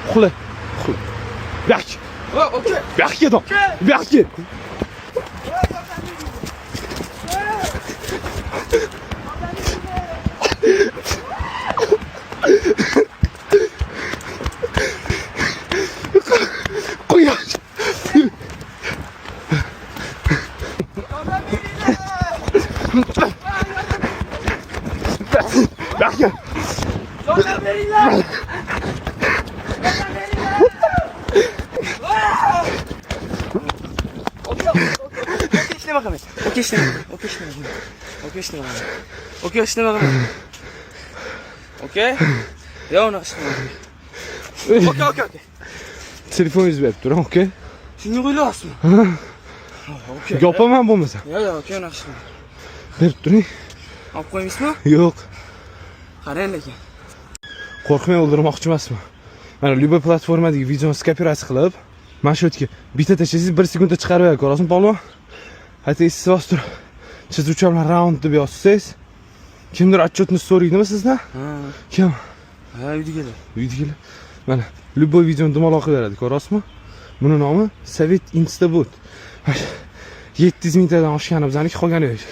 Uxla. Bak. Okey. Bak yedim. Bak ye. Koyar. Bak ye. Yordam veringlar. Okey ishlamadim. Okey. Ya uni ishlamadim. Okey. Telefoningizni berib turing, okey? Shunga qo'ylasizmi? Okey. Yopaman bo'lmasa. Yo, okey, uni ishlamadim. Berib turing. Olib qo'ymizmi? Yo'q. Qarang lekin. Qo'rqmay o'ldirmoqchi emasman. Mana любой platformadagi videoni skopiratsiya qilib, mana shu yerga bitta tashlasangiz 1 sekundda chiqarib beradi, ko'rasizmi, polvon? Hatto siz tur chizuvchilar round deb yozsangiz, kimdir отчетni so'raydimi sizdan? Kim? Uydagilar. Uydagilar. Mana любой videoni dumaloq qilib beradi, ko'rasizmi? Buni nomi Sovet Instabot. 700 mingtadan oshgani bizaniki, qolgani yo'q.